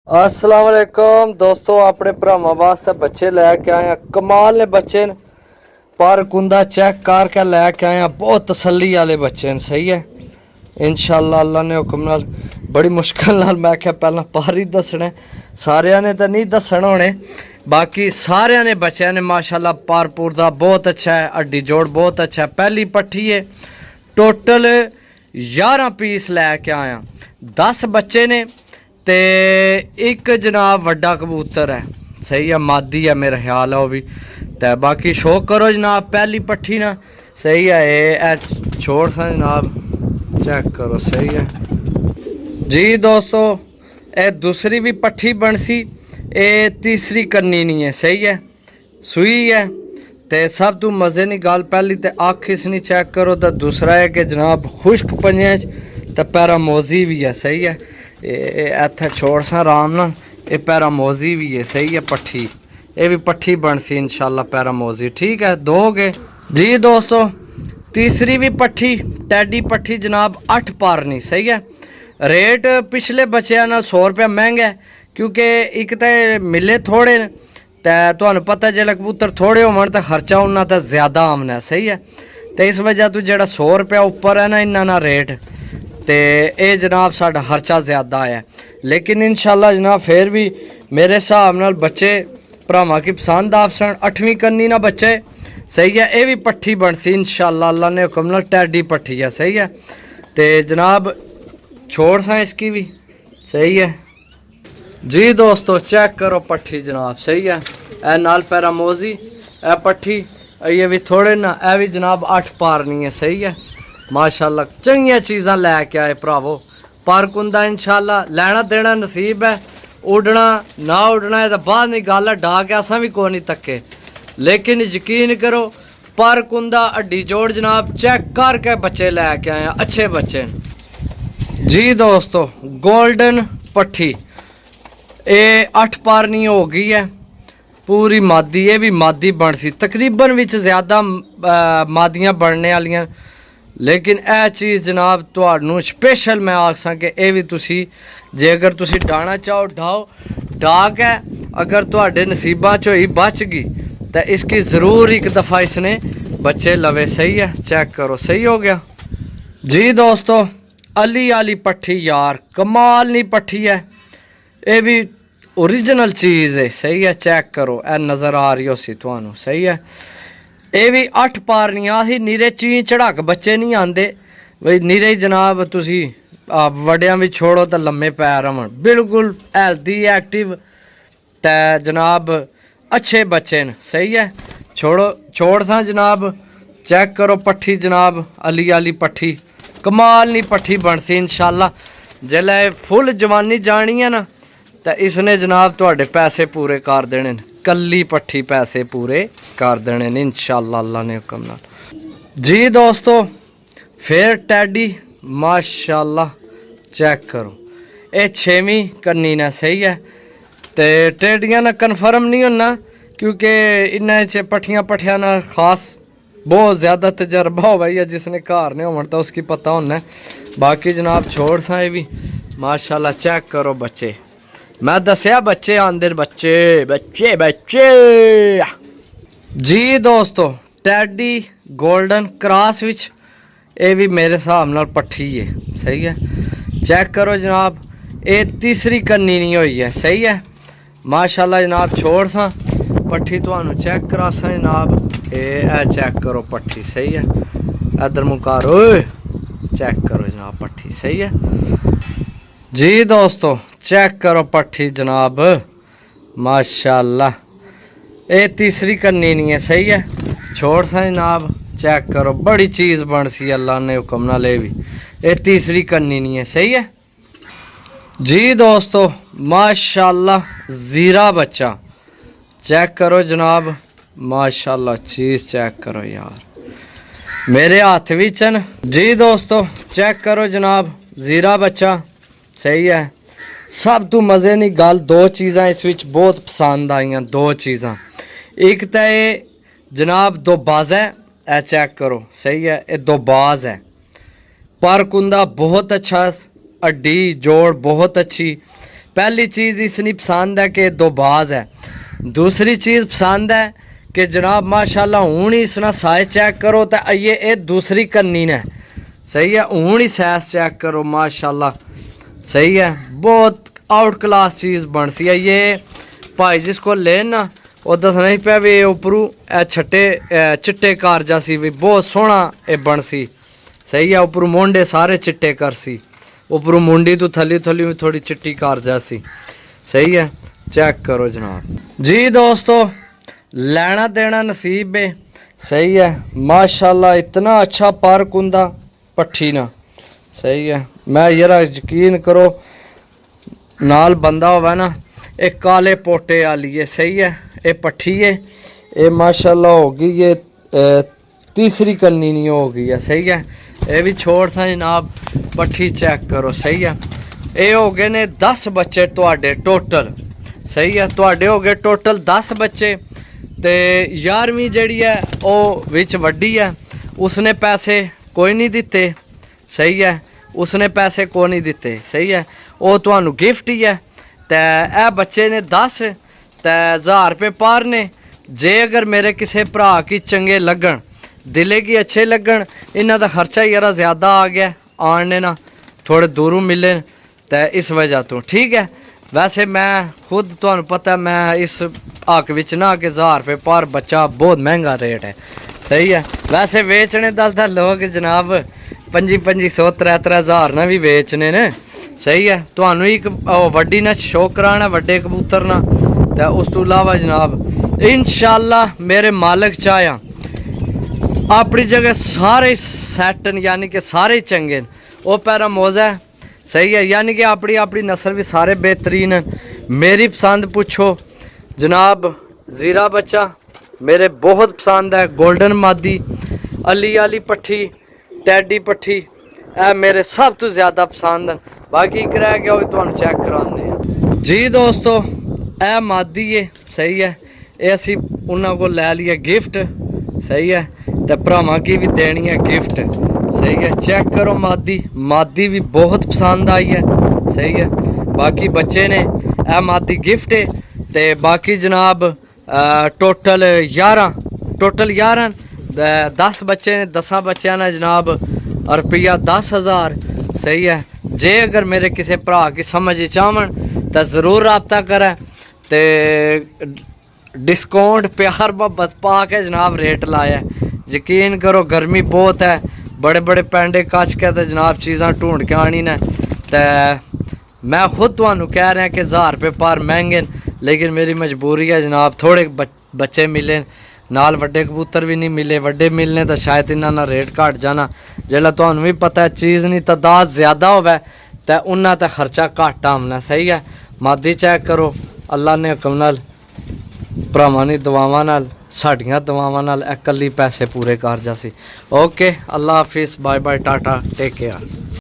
अस्सलाम वालेकुम दोस्तों, अपने भरावां वास्ते बच्चे लैके आए हैं। कमाल ने बच्चे न, पर कुंदा चेक करके लैके आए हैं। बहुत तसल्ली वाले बच्चे न। सही है इंशाअल्लाह अल्लाह ने हुक्म नाल। बड़ी मुश्किल नाल मैं क्या पहला पर ही दसना, सारिया ने तो नहीं दसन होने, बाकी सारिया ने बच्चों ने माशाल्लाह पारपुर का बहुत अच्छा है। हड्डी जोड़ बहुत अच्छा है। पहली पट्ठी है, टोटल 11 पीस लैके आया। 10 बच्चे ने ते एक जनाब वड्डा कबूतर है। सही है, मादी है मेरा ख्याल है वो भी। तो बाकी शो करो जनाब, पहली पट्ठी ना। सही है, ये छोड़ सा जनाब, चेक करो। सही है जी दोस्तों, ये दूसरी भी पट्ठी बन सी, ये तीसरी करनी नहीं है। सही है, सुई है। तो सब तू मज़े की गल, पहली तो अख इसनी चेक करो। तो दूसरा है कि जनाब खुश्क पंजे तो पैरा मोजी भी है। सही है, इत्थे छोड़ सा आराम ना, ये पैरा मोजी भी है। सही है, पट्ठी ये भी पट्ठी बन सी इंशाल्लाह पैरा मोजी। ठीक है, दोगे जी दोस्तों। तीसरी भी पट्ठी टैडी पट्ठी जनाब 8 पारनी। सही है, रेट पिछले बच्चों ना 100 रुपया महंगा है, क्योंकि एक तो मिले थोड़े तो तुहानू पता जो कबूतर थोड़े होवन तो खर्चा उन्ना तो ज़्यादा आमना है। सही है, तो इस वजह तो जो 100 रुपया उपर है ना इन्ना ना रेट, तो ये जनाब साढ़ा खर्चा ज़्यादा आया। लेकिन इंशाल्लाह जनाब फिर भी मेरे हिसाब नाल बच्चे भरावां की पसंद आसन। 8वीं करनी ना बच्चे। सही है, ये भी पट्ठी बनसी इंशाल्लाह अल्लाह ने हुक्म नाल। टैडी पट्ठी है। सही है, तो जनाब छोड़ सा इसकी भी। सही है जी दोस्तों, चेक करो पट्ठी जनाब। सही है, ए नाल पैरा मोजी, ए पट्ठी, ये भी थोड़े ना, ए भी जनाब 8 पारनी है। सही है माशाल्लाह, चंगिया चीज़ां लैके आए भरावो। पर कुंदा इंशाल्लाह लैना देना नसीब है, उड़ना ना उड़ना है तो बाद नहीं गल है। डा के असा भी कोई नहीं तक्के, लेकिन यकीन करो पर कुंदा हड्डी जोड़ जनाब चेक करके बच्चे लैके आए, अच्छे बच्चे जी दोस्तों। गोल्डन पट्ठी ये 8 पारनी हो गई है, पूरी मादी। ये भी मादी बन सी, तकरीबन विच ज़्यादा मादियाँ बनने वालियां। लेकिन यह चीज़ जनाब तुहानू स्पेशल मैं आखसा कि यह भी तुसी जे अगर तुसी डाना चाहो डाओ, डा के अगर तुहाडे नसीबा चो ही बच गई तो इसकी ज़रूर एक दफ़ा इसने बच्चे लवे। सही है, चेक करो। सही हो गया जी दोस्तों। अली वाली पट्ठी यार कमाल नी पट्ठी है, ये भी ओरिजिनल चीज़ है। सही है, चेक करो, ए नज़र आ रही हो सी तुहानू। सही है, ये भी 8 पारनियां ही। नीरे ची चढ़क बच्चे नहीं आते बई, नीरे जनाब तुसी वड्डियां भी छोड़ो तो लम्मे पैर होवन, बिल्कुल हेल्दी एक्टिव ते जनाब अच्छे बच्चे न। सही है, छोड़ सा जनाब, चेक करो पट्ठी जनाब। अली वाली पट्ठी कमाल नी पट्ठी बनसी इंशाल्लाह। जिसलै फुल जवानी जानी है ना तो इसने जनाब तुहाडे पैसे पूरे कर देने, कल्ली पट्ठी पैसे पूरे कर देने ने इंशाल्लाह अल्लाह ने हुक्म नाल जी दोस्तों। फिर टैडी माशाल्लाह चेक करो, ये 6वीं करनी ने। सही है, तो टेडियां ना कन्फर्म नहीं होना, क्योंकि इन्हें च पट्ठियां पट्ठियां ना खास बहुत ज़्यादा तजर्बा हो भाई, जिसने घर ने होवन तो उसकी पता होना। बाकी जनाब छोड़ सा भी माशाल्लाह चेक करो बच्चे। मैं दसिया बच्चे आंदे, बच्चे बच्चे बच्चे जी दोस्तों। टैडी गोल्डन क्रॉस विच ये भी मेरे हिसाब नाल पट्ठी है। सही है, चेक करो जनाब, ये तीसरी करनी नहीं हुई है। सही है माशाल्लाह जनाब। छोड़ सा पट्ठी तुहानू चेक करा सा जनाब, ये चेक करो पट्ठी। सही है, इधर मुकारो, चेक करो जनाब पट्ठी। सही है जी दोस्तों, चेक करो पट्ठी जनाब माशाल्लाह। ये तीसरी करनी नहीं है। सही है, छोड़ सा जनाब, चेक करो बड़ी चीज़ बन सी अल्लाह ने हुक्म ना ले भी। ये तीसरी करनी नहीं है। सही है जी दोस्तों माशाल्लाह। ज़ीरा बच्चा चेक करो जनाब माशाल्लाह, चीज़ चेक करो यार, मेरे हाथ भी चन जी दोस्तों। चेक करो जनाब ज़ीरा बच्चा। सही है, सब तो मज़े की गल, 2 चीज़ां इस विच बहुत पसंद आईयां। 2 चीज़ां, एक तो ये जनाब 2 बाज है, ए चेक करो। सही है, ये 2 बाज है। पर कुंदा बहुत अच्छा, हड्डी जोड़ बहुत अच्छी, पहली चीज़ इसनी पसंद है कि दो बाज है। दूसरी चीज़ पसंद है कि जनाब माशाल्लाह हूँ ही इसना साइज चेक करो तो ये दूसरी करनी ने, सही है, हूँ ही साइज चेक करो माशाल्लाह, सही है, बहुत आउट क्लास चीज़ बन सी है। ये भाई जिसको लेना वो दसना ही पे भी उपरू छट्टे चिट्टे कारजा सी भी बहुत सोहना ये बन सी, सही है, उपरू मोंडे सारे चिट्टे कर सी, उपरू मुंडी तो थली थली थोड़ी चिट्टी कारजा सी, सही है, चेक करो जनाब जी। दोस्तों लेना देना नसीब है, सही है, माशाल्लाह इतना अच्छा पर कुंदा पट्ठी ना, सही है। मैं यार यकीन करो नाल बंदा होवे ना एक काले पोटे वाली है, सही है, ये पट्ठी है, ये माशाल्लाह होगी ये तीसरी कन्नी नहीं होगी है, सही है। ये भी छोड़ सा जनाब पट्ठी चेक करो, सही है। ये हो गए ने 10 बच्चे तुहाडे टोटल, सही है, तुहाडे हो गए टोटल 10 बच्चे। तो 11वीं जड़ी है वो विच वड्डी है, उसने पैसे कोई नहीं दिते, सही है, उसने पैसे कोई नहीं दिते, सही है, वो तुहानू गिफ्ट ही है। तो यह बच्चे ने 10 तो 1000 रुपये पार ने। जे अगर मेरे किसी भरा की चंगे लगन, दिले की अच्छे लगन, इन्हों का खर्चा यार ज़्यादा आ गया आने ना, थोड़े दूरों मिले तो इस वजह तो, ठीक है। वैसे मैं खुद तुहानू पता मैं इस हक विच ना कि 1000 रुपये पर बच्चा बहुत महंगा रेट है, सही है। वैसे बेचने 10 लोग जनाब 2500 3-3000 ना भी बेचने ने, सही है। तुहानू एक वड्डी ना शो कराना वड्डे कबूतर ना, तो उस तो इलावा जनाब इंशाल्लाह मेरे मालिक चाया अपनी जगह सारे सैट न, यानी कि सारे चंगे न, वो पैरा मोजा है, सही है, यानी कि अपनी अपनी नस्ल भी सारे बेहतरीन हैं। मेरी पसंद पूछो जनाब ज़ीरा बच्चा मेरे बहुत पसंद है, गोल्डन मादी, अली वाली पट्ठी, टैडी पट्ठी, ए मेरे सब तो ज़्यादा पसंद हैं। बाकी एक रह गया तो चेक कराने जी। दोस्तों ए मादी है, सही है, ये असी उन्होंने को लै लिया गिफ्ट, सही है, तो भरावां की भी देनी है गिफ्ट, सही है। चेक करो मादी, मादी भी बहुत पसंद आई है, सही है। बाकी बच्चे ने ए मादी गिफ्ट है, तो बाकी जनाब टोटल 11 10 बच्चे ने, 10 बच्चों ने जनाब रुपया 10,000, सही है। जे अगर मेरे किसी भरा की समझ चाहन तो ज़रूर रब्ता करें, तो डिस्काउंट प्यार मोहब्बत पा के जनाब रेट लाया। यकीन करो गर्मी बहुत है, बड़े बड़े पैंडे कच के तो जनाब चीज़ां ढूंढ के आनी ने, तो मैं खुद तुहानू कह रहा कि 1000 रुपये पर महंगे, लेकिन मेरी मजबूरी है जनाब, थोड़े बच्चे मिले नाल, वड्डे कबूतर भी नहीं मिले, वड्डे मिलने तो शायद इन्होंने रेट घट जाना। जिसला तुहानू भी पता है चीज़ नहीं तादाद ज़्यादा होवे तो उन्ना तो खर्चा घट आमना, सही है। मादी चेक करो, अल्लाह ने हुक्म नाल भरावां दी दुआवां नाल साडियां दुआवां नाल इकल्ली पैसे पूरे कर जासी। ओके, अल्लाह हाफिज़, bye bye, tata, take care.